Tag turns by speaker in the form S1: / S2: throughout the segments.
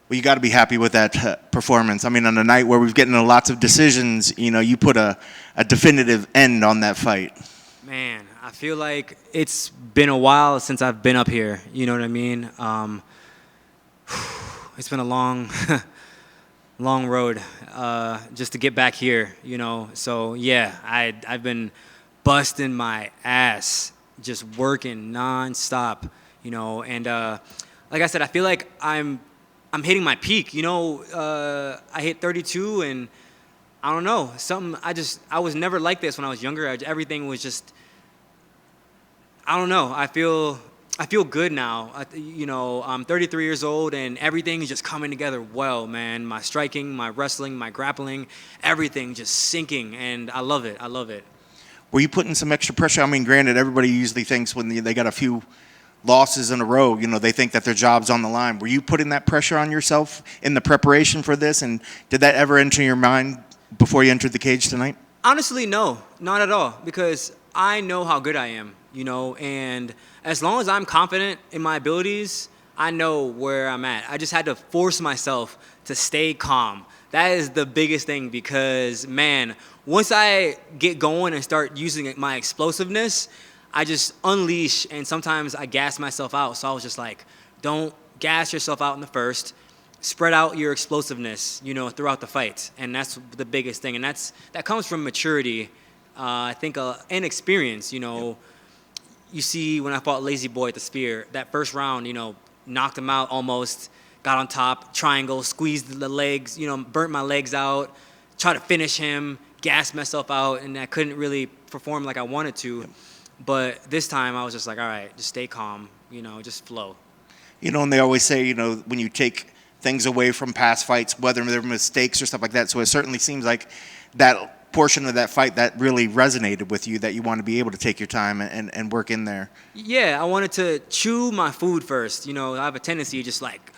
S1: Well, you got to be happy with that performance. I mean, on a night where we've gotten lots of decisions, you put a definitive end on that fight.
S2: Man, I feel like it's been a while since I've been up here. You know what I mean? It's been a long, long road just to get back here. So yeah, I've been busting my ass, just working nonstop. And like I said, I feel like I'm hitting my peak. I hit 32, and I don't know, I was never like this when I was younger. Everything was just, I don't know. I feel good now. I'm 33 years old, and everything is just coming together well, man. My striking, my wrestling, my grappling, everything just sinking, and I love it. I love it.
S1: Were you putting some extra pressure? I mean, granted, everybody usually thinks when they got a few losses in a row, they think that their job's on the line. Were you putting that pressure on yourself in the preparation for this? And did that ever enter your mind before you entered the cage tonight?
S2: Honestly, no, not at all, because I know how good I am, and as long as I'm confident in my abilities, I know where I'm at. I just had to force myself to stay calm. That is the biggest thing, because, man, once I get going and start using my explosiveness, I just unleash, and sometimes I gas myself out. So I was just like, don't gas yourself out in the first. Spread out your explosiveness, throughout the fight. And that's the biggest thing. And that comes from maturity, I think, and experience. You see when I fought Lazy Boy at the Sphere, that first round, knocked him out almost, got on top, triangle, squeezed the legs, burnt my legs out, tried to finish him, gassed myself out, and I couldn't really perform like I wanted to. But this time I was just like, all right, just stay calm, just flow.
S1: And they always say, when you take things away from past fights, whether they're mistakes or stuff like that. So it certainly seems like that portion of that fight that really resonated with you, that you want to be able to take your time and work in there.
S2: Yeah, I wanted to chew my food first. I have a tendency just like,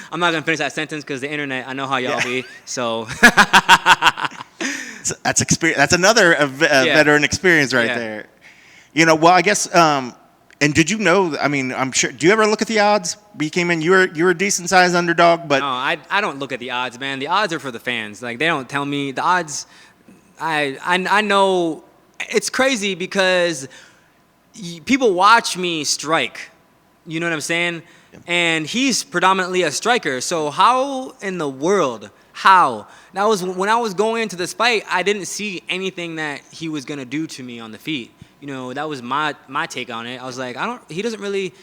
S2: I'm not going to finish that sentence because the internet, I know how y'all be. So
S1: that's experience. That's another veteran experience right there. Well, I guess, and did you know, I mean, I'm sure, do you ever look at the odds? You came in, you were a decent-sized underdog, but...
S2: No, I don't look at the odds, man. The odds are for the fans. Like, they don't tell me. The odds, I know, it's crazy because people watch me strike. You know what I'm saying? Yeah. And he's predominantly a striker. So how in the world, how? That was, when I was going into this fight, I didn't see anything that he was going to do to me on the feet. That was my take on it. I was like, he doesn't really,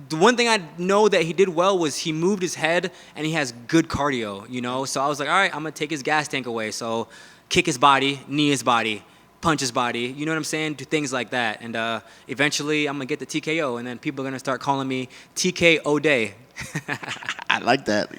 S2: the one thing I know that he did well was he moved his head and he has good cardio, So I was like, all right, I'm going to take his gas tank away. So kick his body, knee his body, punch his body, you know what I'm saying? Do things like that. And eventually I'm going to get the TKO, and then people are going to start calling me TK Ode.
S1: I like that.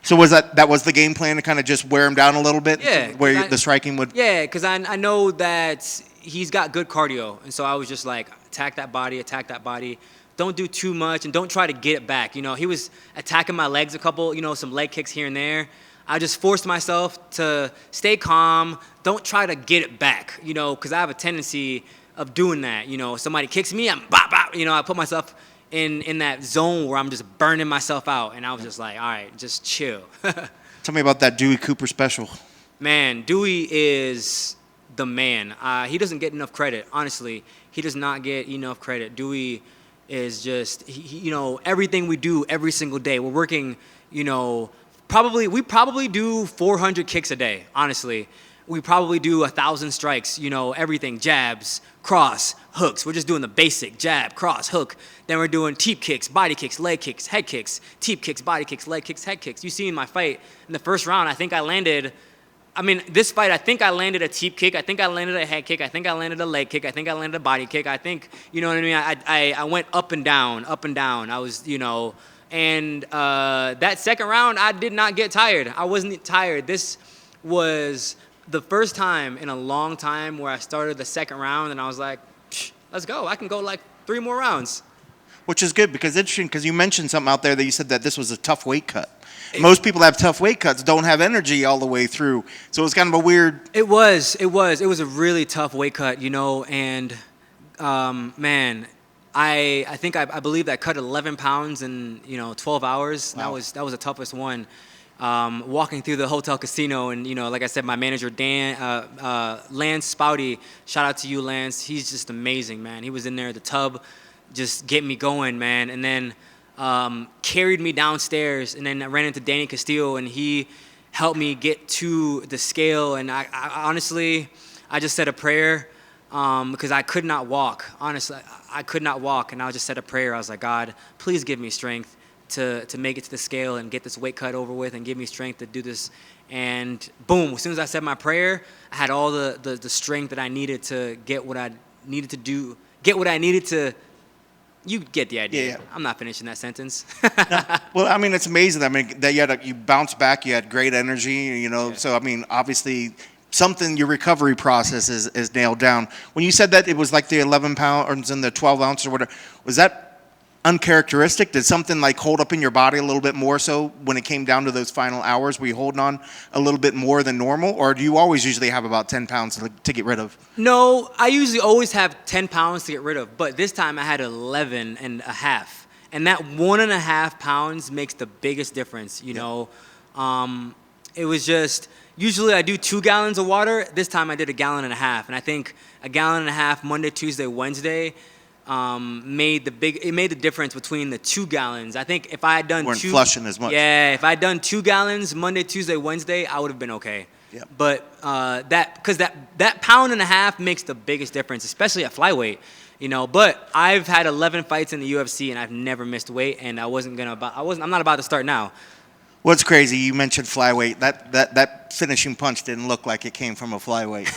S1: So was that was the game plan, to kind of just wear him down a little bit?
S2: Yeah.
S1: Where the striking would... Yeah,
S2: because I know that he's got good cardio. And so I was just like, attack that body. Don't do too much, and don't try to get it back. He was attacking my legs a couple, some leg kicks here and there. I just forced myself to stay calm. Don't try to get it back, because I have a tendency of doing that. Somebody kicks me, I'm bop, bop. I put myself in that zone where I'm just burning myself out. And I was just like, all right, just chill.
S1: Tell me about that Dewey Cooper special.
S2: Man, Dewey is the man. He doesn't get enough credit, honestly. He does not get enough credit. Dewey is just, everything we do every single day. We're working, we probably do 400 kicks a day, honestly. We probably do 1,000 strikes, everything, jabs, cross, hooks. We're just doing the basic jab, cross, hook. Then we're doing teep kicks, body kicks, leg kicks, head kicks, teep kicks, body kicks, leg kicks, head kicks. You see in my fight, in the first round, this fight, I think I landed a teep kick. I think I landed a head kick. I think I landed a leg kick. I think I landed a body kick. I think, you know what I mean? I went up and down. I was, and that second round, I did not get tired. I wasn't tired. This was the first time in a long time where I started the second round and I was like, let's go. I can go like 3 more rounds.
S1: Which is good, because it's interesting, because you mentioned something out there that you said that this was a tough weight cut. Most people have tough weight cuts, don't have energy all the way through. So it was kind of a weird...
S2: It was a really tough weight cut, and man, I believe I cut 11 pounds in 12 hours.
S1: Wow.
S2: That was the toughest one. Walking through the hotel casino, and like I said, my manager Lance Spouty, shout out to you, Lance. He's just amazing, man. He was in there at the tub, just getting me going, man. And then carried me downstairs, and then I ran into Danny Castillo, and he helped me get to the scale. And I honestly, I just said a prayer because I could not walk. Honestly, I could not walk, and I just said a prayer. I was like, God, please give me strength to make it to the scale and get this weight cut over with, and give me strength to do this. And boom, as soon as I said my prayer, I had all the strength that I needed to get what I needed to do, get what I needed to. You get the idea.
S1: Yeah.
S2: I'm not finishing that sentence.
S1: No. Well, I mean, it's amazing. I mean, that you bounced back. You had great energy.
S2: Yeah.
S1: So I mean, obviously, your recovery process is nailed down. When you said that it was like the 11 pounds and the 12 ounces or whatever, was that uncharacteristic? Did something like hold up in your body a little bit more so when it came down to those final hours? Were you holding on a little bit more than normal, or do you always usually have about 10 pounds to get rid of?
S2: No, I usually always have 10 pounds to get rid of, but this time I had 11 and a half. And that 1.5 pounds makes the biggest difference, you know. It was just, usually I do 2 gallons of water. This time I did 1.5 gallons. And I think 1.5 gallons Monday, Tuesday, Wednesday made the difference between the 2 gallons. I think if I had done
S1: you weren't flushing as much.
S2: Yeah, if I had done 2 gallons Monday, Tuesday, Wednesday, I would have been okay.
S1: Yep.
S2: But because that pound and a half makes the biggest difference, especially at flyweight. But I've had 11 fights in the UFC, and I've never missed weight, and I'm not about to start now.
S1: What's crazy, you mentioned flyweight. That finishing punch didn't look like it came from a flyweight.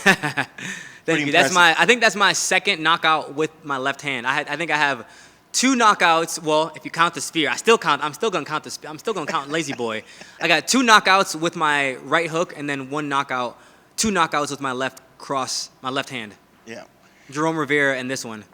S2: Thank you. I think that's my second knockout with my left hand. I think I have 2 knockouts. Well, if you count the spear, I'm still gonna count Lazy Boy. I got 2 knockouts with my right hook, and then 2 knockouts with my left hand.
S1: Yeah.
S2: Jerome Rivera and this one.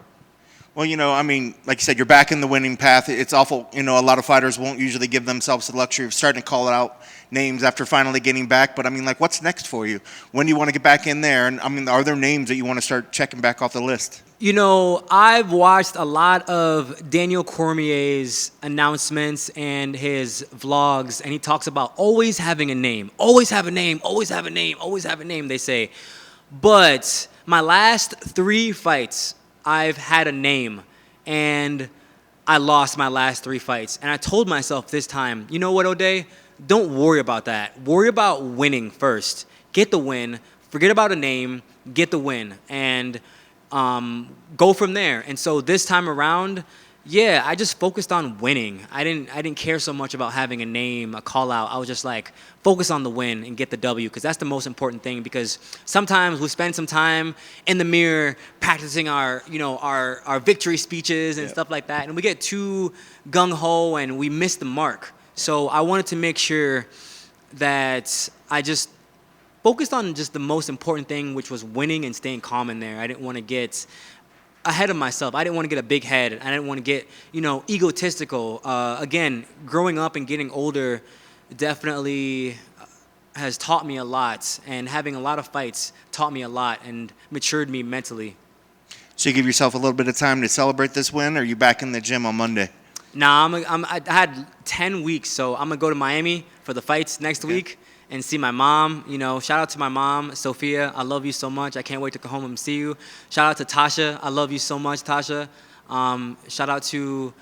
S1: Well, I mean, like you said, you're back in the winning path. It's awful. A lot of fighters won't usually give themselves the luxury of starting to call out names after finally getting back. But, I mean, like, what's next for you? When do you want to get back in there? And, I mean, are there names that you want to start checking back off the list?
S2: I've watched a lot of Daniel Cormier's announcements and his vlogs, and he talks about always having a name. Always have a name. Always have a name. Always have a name, they say. But my last 3 fights, I've had a name, and I lost my last 3 fights. And I told myself this time, you know what, Ode? Don't worry about that. Worry about winning first. Get the win. Forget about a name. Get the win. And go from there. And so this time around, yeah, I just focused on winning. I didn't care so much about having a name, a call out. I was just like, focus on the win and get the W, because that's the most important thing. Because sometimes we spend some time in the mirror practicing our victory speeches and stuff like that, and we get too gung ho and we miss the mark. So I wanted to make sure that I just focused on just the most important thing, which was winning and staying calm in there. I didn't want to get ahead of myself. I didn't want to get a big head. I didn't want to get, egotistical. Again, growing up and getting older definitely has taught me a lot, and having a lot of fights taught me a lot and matured me mentally.
S1: So you give yourself a little bit of time to celebrate this win, or are you back in the gym on Monday?
S2: Nah, I had 10 weeks, so I'm going to go to Miami for the fights next week and see my mom. Shout out to my mom, Sophia. I love you so much. I can't wait to come home and see you. Shout out to Tasha. I love you so much, Tasha. Shout out to,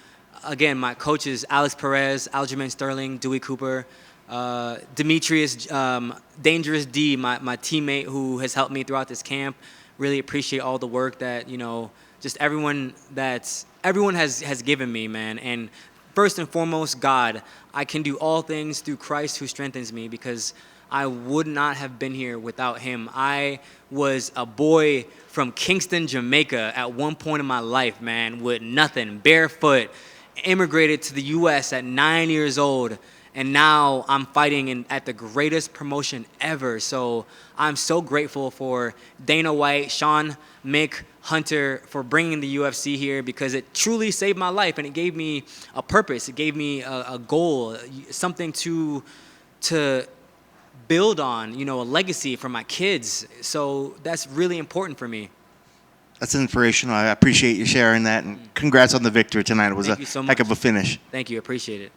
S2: again, my coaches, Alex Perez, Aljamain Sterling, Dewey Cooper, Demetrius, Dangerous D, my teammate who has helped me throughout this camp. Really appreciate all the work that, just everyone has given me, man. And first and foremost, God. I can do all things through Christ who strengthens me, because I would not have been here without him. I was a boy from Kingston, Jamaica at one point in my life, man, with nothing, barefoot, immigrated to the U.S. at 9 years old, and now I'm fighting at the greatest promotion ever. So I'm so grateful for Dana White, Sean, Mick, Hunter for bringing the UFC here, because it truly saved my life, and it gave me a purpose. It gave me a goal, something to build on, a legacy for my kids. So that's really important for me.
S1: That's inspirational. I appreciate you sharing that, and congrats on the victory tonight. It was
S2: Thank you
S1: a
S2: so
S1: heck
S2: much.
S1: of a finish.
S2: Thank you. Appreciate it.